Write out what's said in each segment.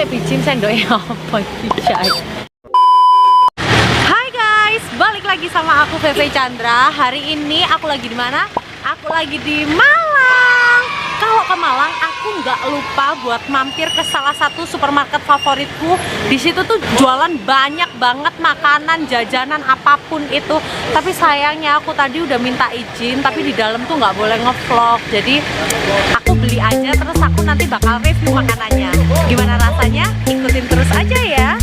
Cek bicin sendoknya apa iki, Cai? Hai guys, balik lagi sama aku VV Chandra. Hari ini aku lagi di mana? Aku lagi di Malang. Kalau ke Malang, aku nggak lupa buat mampir ke salah satu supermarket favoritku. Di situ tuh jualan banyak banget makanan, jajanan, apapun itu. Tapi sayangnya aku tadi udah minta izin, tapi di dalam tuh nggak boleh ngevlog. Jadi aku beli aja, terus aku nanti bakal review makanannya. Gimana rasanya? Ikutin terus aja ya.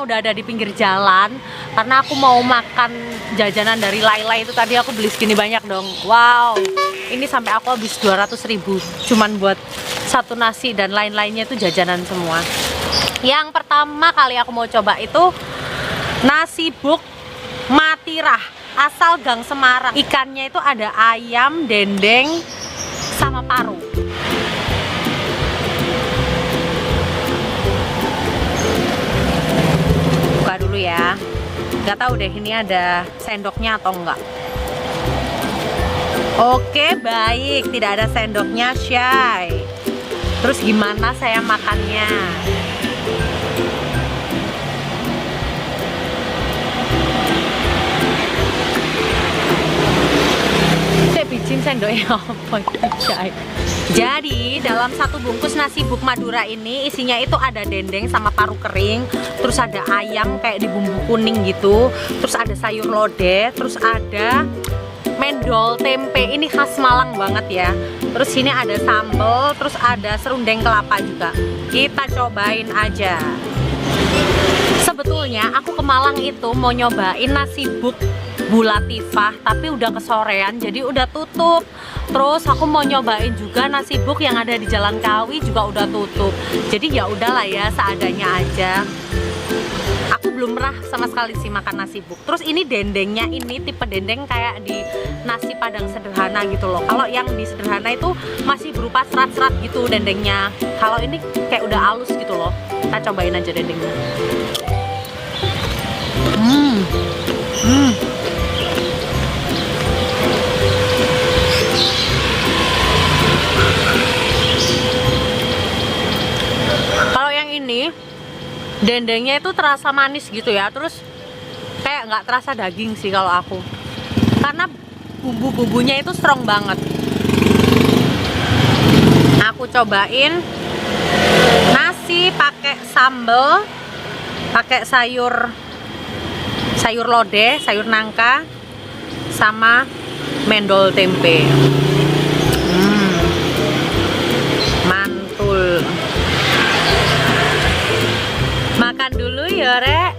Udah ada di pinggir jalan karena aku mau makan jajanan dari Laila itu. Tadi aku beli segini banyak dong. Wow, ini sampai aku habis 200.000 cuman buat satu nasi dan lain-lainnya itu jajanan semua. Yang pertama kali aku mau coba itu nasi buk Matirah asal Gang Semarang. Ikannya itu ada ayam, dendeng, sama paru. Dulu ya, nggak tahu deh ini ada sendoknya atau enggak. Oke, baik, tidak ada sendoknya, Syai. Terus gimana saya makannya? Saya bikin sendoknya apa, Syai? Jadi dalam satu bungkus nasi buk Madura ini isinya itu ada dendeng sama paru kering, terus ada ayam kayak di bumbu kuning gitu, terus ada sayur lodeh, terus ada mendol tempe, ini khas Malang banget ya. Terus sini ada sambal, terus ada serundeng kelapa juga. Kita cobain aja. Sebetulnya aku ke Malang itu mau nyobain nasi buk Bu Latifah, tapi udah kesorean jadi udah tutup. Terus aku mau nyobain juga nasi buk yang ada di Jalan Kawi juga udah tutup. Jadi ya udahlah ya, seadanya aja. Aku belum pernah sama sekali sih makan nasi buk. Terus ini dendengnya ini tipe dendeng kayak di nasi Padang sederhana gitu loh. Kalau yang di sederhana itu masih berupa serat-serat gitu dendengnya. Kalau ini kayak udah halus gitu loh. Kita cobain aja dendengnya. Kalau yang ini dendengnya itu terasa manis gitu ya, terus kayak nggak terasa daging sih kalau aku, karena bumbu-bumbunya itu strong banget. Aku cobain nasi pakai sambal, pakai sayur lodeh, sayur nangka, sama mendol tempe. Mantul. Makan dulu ya, Rek.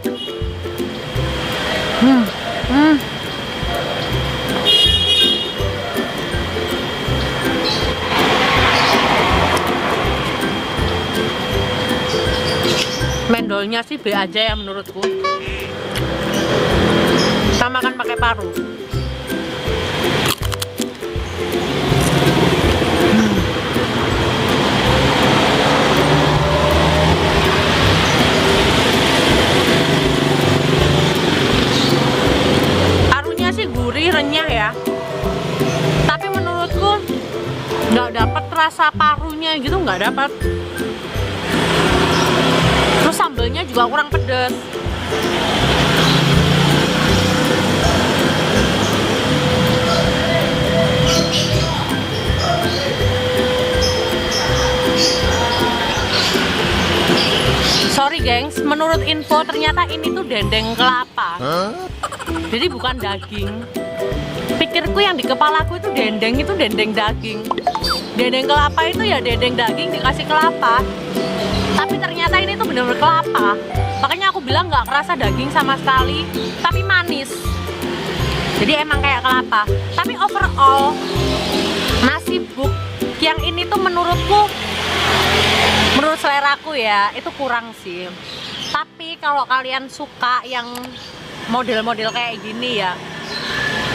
Mendolnya sih B aja ya menurutku. Kita makan pakai paru. Parunya sih gurih, renyah ya. Tapi menurutku nggak dapat rasa parunya gitu, nggak dapat. Terus sambelnya juga kurang pedas. sorry gengs, menurut info ternyata ini tuh dendeng kelapa. Jadi bukan daging. Pikirku yang di kepalaku itu dendeng daging. Dendeng kelapa itu ya dendeng daging dikasih kelapa. Tapi ternyata ini tuh bener-bener kelapa. Makanya aku bilang nggak kerasa daging sama sekali, tapi manis. Jadi emang kayak kelapa. Tapi overall nasi buk yang ini tuh menurut seleraku ya itu kurang sih. Tapi kalau kalian suka yang model-model kayak gini ya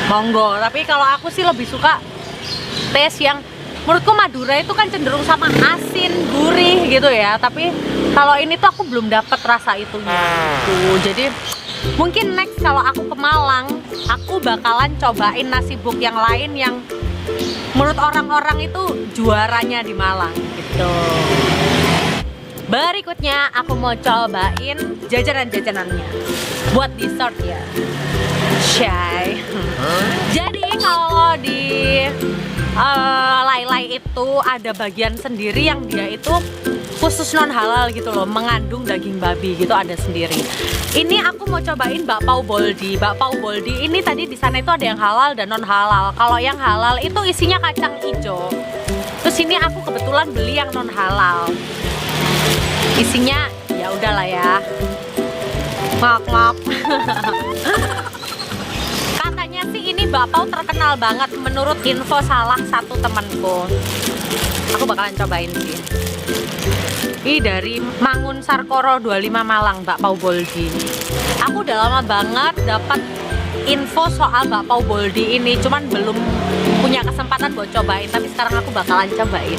monggo. Tapi kalau aku sih lebih suka taste yang menurutku Madura itu kan cenderung sama asin, gurih gitu ya. Tapi kalau ini tuh aku belum dapet rasa itunya. Tuh, jadi mungkin next kalau aku ke Malang, aku bakalan cobain nasi buk yang lain yang menurut orang-orang itu juaranya di Malang gitu. Berikutnya aku mau cobain jajanan-jajanannya buat dessert ya. Shay. Jadi kalau di Lai-Lai itu ada bagian sendiri yang dia itu khusus non halal gitu loh, mengandung daging babi gitu, ada sendiri. Ini aku mau cobain bakpao boldi. Bakpao boldi ini tadi di sana itu ada yang halal dan non halal. Kalau yang halal itu isinya kacang hijau. Terus ini aku kebetulan beli yang non halal. Isinya ya udahlah ya. Ngak-ngak. Katanya sih ini bakpao terkenal banget menurut info salah satu temanku. Aku bakalan cobain sih. Ini dari Mangun Sarkoro 25 Malang, bakpao boldi. Aku udah lama banget dapat info soal bakpao boldi ini, cuman belum punya kesempatan buat cobain. Tapi sekarang aku bakalan cobain.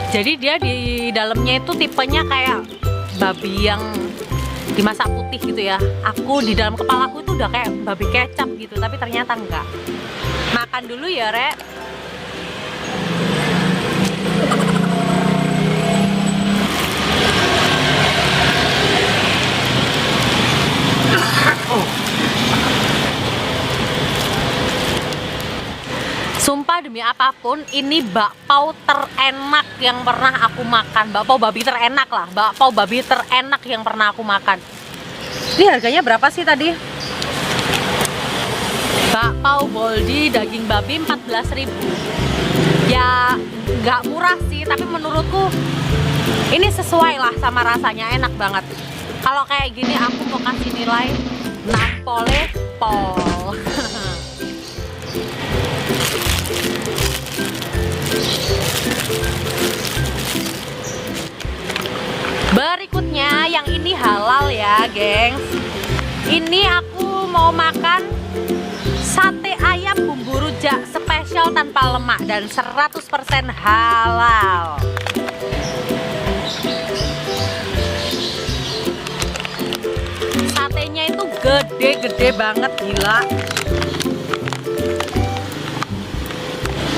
Jadi dia di dalamnya itu tipenya kayak babi yang dimasak putih gitu ya. Aku di dalam kepalaku itu udah kayak babi kecap gitu, tapi ternyata enggak. Makan dulu ya, Rek. Sumpah demi apapun, ini bakpao terenak yang pernah aku makan. Bakpao babi terenak lah, bakpao babi terenak yang pernah aku makan. Ini harganya berapa sih tadi? Bakpao boldi daging babi 14.000. Ya nggak murah sih, tapi menurutku ini sesuai lah sama rasanya, enak banget. Kalau kayak gini aku mau kasih nilai Napole Pol. Berikutnya yang ini halal ya gengs. Ini aku mau makan sate ayam bumbu rujak spesial tanpa lemak dan 100% halal. Satenya itu gede-gede banget, gila.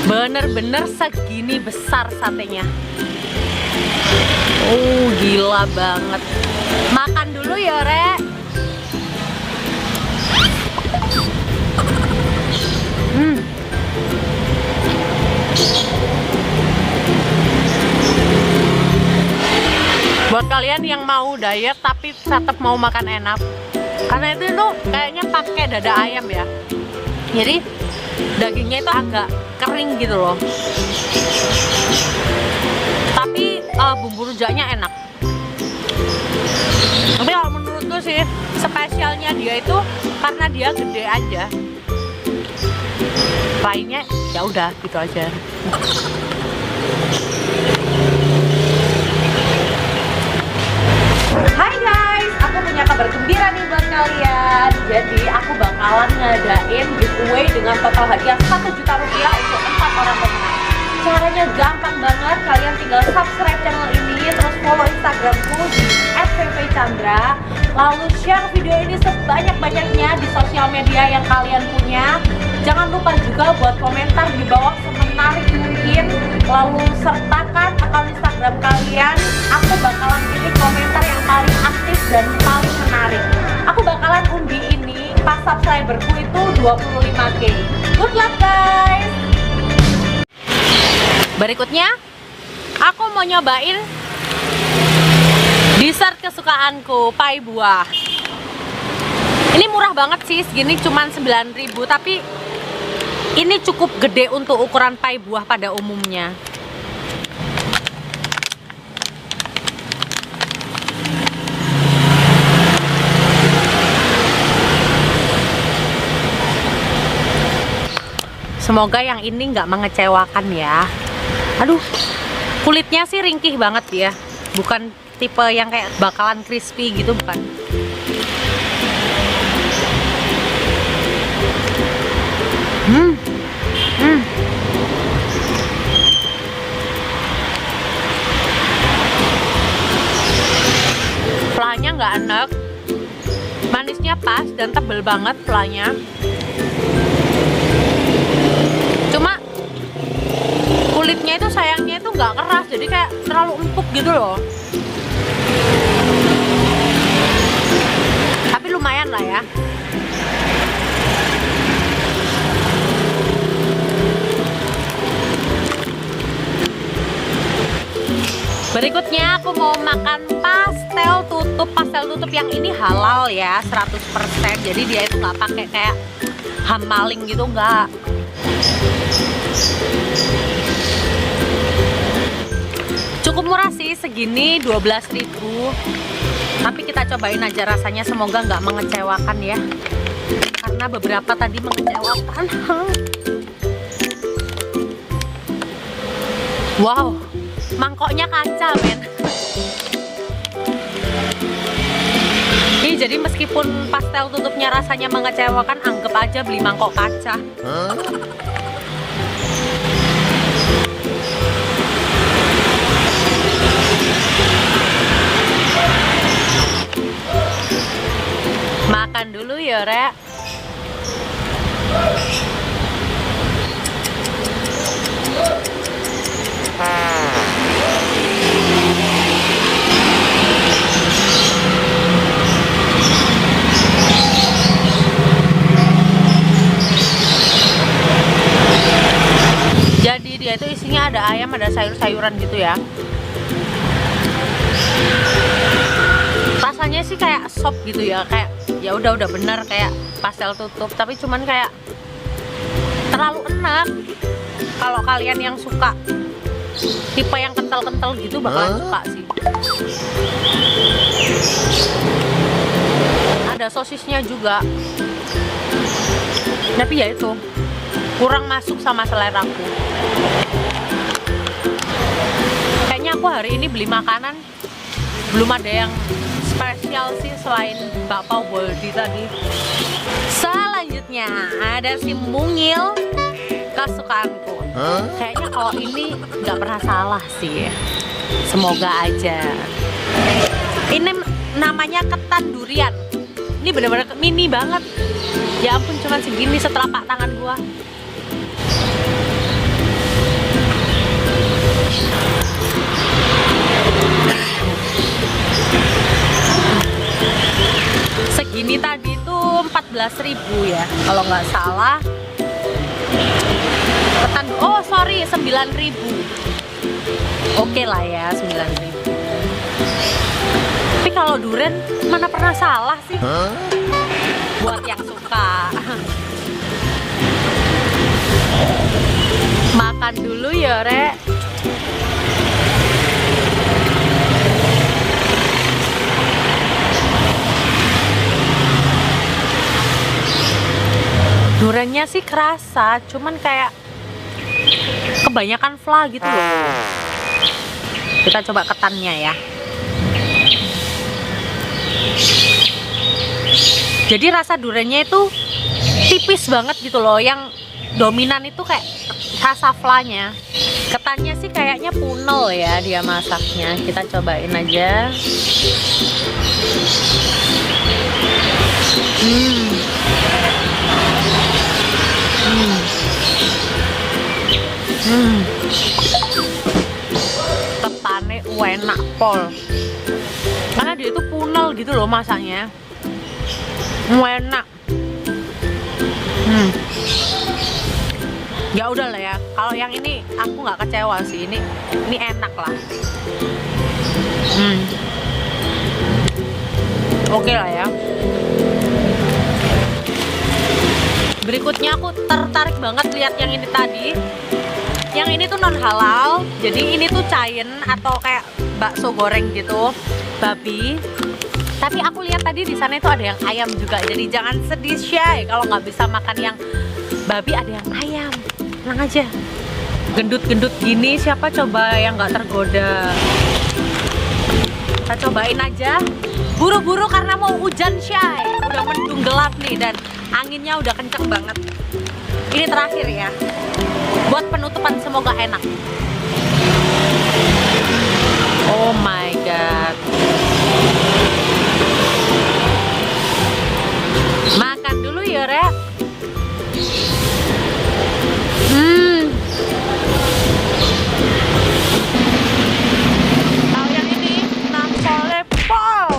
Bener-bener segini besar satenya. Oh, gila banget. Makan dulu ya, Rek. Buat kalian yang mau diet tapi tetap mau makan enak, karena itu tuh kayaknya pakai dada ayam ya. Jadi dagingnya itu agak kering gitu loh. Tapi bumbu rujaknya enak. Tapi kalau menurutku sih spesialnya dia itu karena dia gede aja. Lainnya ya udah gitu aja. Hai guys, aku punya kabar gembira nih buat kalian. Jadi aku bakalan ngadain giveaway dengan total hadiah 1 juta rupiah untuk 4 orang pemenang. Caranya gampang banget, kalian tinggal subscribe channel ini, terus follow Instagramku di @vvchandra, lalu share video ini sebanyak-banyaknya di sosial media yang kalian punya. Jangan lupa juga buat komentar di bawah semenarik mungkin, lalu sertakan akun Instagram kalian. Aku bakalan pilih komentar yang paling aktif dan paling menarik. Aku bakalan undi ini pas subscriberku itu 25k. Good luck guys. Berikutnya aku mau nyobain dessert kesukaanku, pai buah. Ini murah banget sih, segini cuman 9.000, tapi ini cukup gede untuk ukuran pai buah pada umumnya. Semoga yang ini nggak mengecewakan ya. Aduh, kulitnya sih ringkih banget ya. Bukan tipe yang kayak bakalan crispy gitu, bukan. Flanya nggak enak, manisnya pas dan tebel banget flanya. Cuma kulitnya itu sayangnya itu nggak keras, jadi kayak terlalu empuk gitu loh. Tapi lumayan lah ya. Berikutnya aku mau makan pastel tutup. Pastel tutup yang ini halal ya, 100%. Jadi dia itu nggak pakai kayak ham maling gitu, nggak. Cukup murah sih, segini 12.000. Tapi kita cobain aja rasanya, semoga nggak mengecewakan ya. Karena beberapa tadi mengecewakan. Wow, mangkoknya kaca men. Ini jadi meskipun pastel tutupnya rasanya mengecewakan, anggap aja beli mangkok kaca. Makan dulu ya Rek. Jadi dia itu isinya ada ayam, ada sayur-sayuran gitu ya. Rasanya sih kayak sop gitu ya, kayak ya udah bener kayak pastel tutup, tapi cuman kayak terlalu enak. Kalau kalian yang suka tipe yang kental-kental gitu bakalan suka sih. Ada sosisnya juga, tapi ya itu kurang masuk sama seleraku. Kayaknya aku hari ini beli makanan belum ada yang spesial sih selain bakpao Boldi tadi. Selanjutnya ada si mungil kesukaanku. Kayaknya kalau ini nggak pernah salah sih. Semoga aja. Ini namanya ketan durian. Ini bener-bener mini banget. Ya ampun, cuman segini setelapak tangan gua. Segini tadi tuh 14.000 ya kalau nggak salah. Ketan, oh sorry, 9.000. Oke lah ya, 9.000. Tapi kalau durian mana pernah salah sih. Buat yang suka. Makan dulu ya Rek. Duriannya sih kerasa, cuman kayak kebanyakan fla gitu loh. Kita coba ketannya ya. Jadi rasa duriannya itu tipis banget gitu loh. Yang dominan itu kayak rasa flanya. Ketannya sih kayaknya punel ya dia masaknya. Kita cobain aja. Ketannya enak pol. Karena dia itu punel gitu loh masaknya. Enak. Ya udah lah ya. Kalau yang ini aku nggak kecewa sih. Ini enak lah. Oke lah ya. Berikutnya aku tertarik banget lihat yang ini tadi. Yang ini tuh non halal. Jadi ini tuh cain atau kayak bakso goreng gitu, babi. Tapi aku lihat tadi di sana itu ada yang ayam juga. Jadi jangan sedih Shay kalau nggak bisa makan yang babi, ada yang ayam. Tenang aja. Gendut-gendut gini siapa coba yang nggak tergoda? Kita cobain aja. Buru-buru karena mau hujan Shay. Udah mendung gelap nih dan anginnya udah kenceng banget. Ini terakhir ya. Buat penutupan semoga enak. Oh my god. Makan dulu ya, Rek. Tahu yang ini? Nampole pol.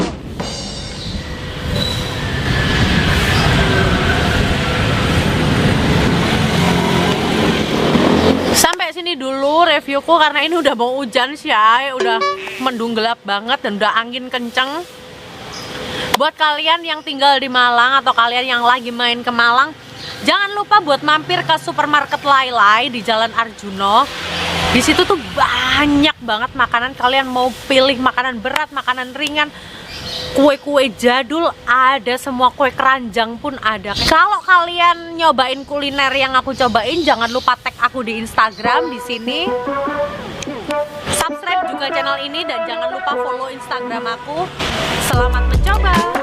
Sampai sini dulu reviewku karena ini udah mau hujan sih ya, udah mendung gelap banget dan udah angin kenceng. Buat kalian yang tinggal di Malang atau kalian yang lagi main ke Malang, jangan lupa buat mampir ke supermarket Lai di Jalan Arjuno. Di situ tuh banyak banget makanan. Kalian mau pilih makanan berat, makanan ringan, kue-kue jadul ada, semua kue keranjang pun ada. Kalau kalian nyobain kuliner yang aku cobain, jangan lupa tag aku di Instagram di sini. Subscribe juga channel ini dan jangan lupa follow Instagram aku. Selamat mencoba.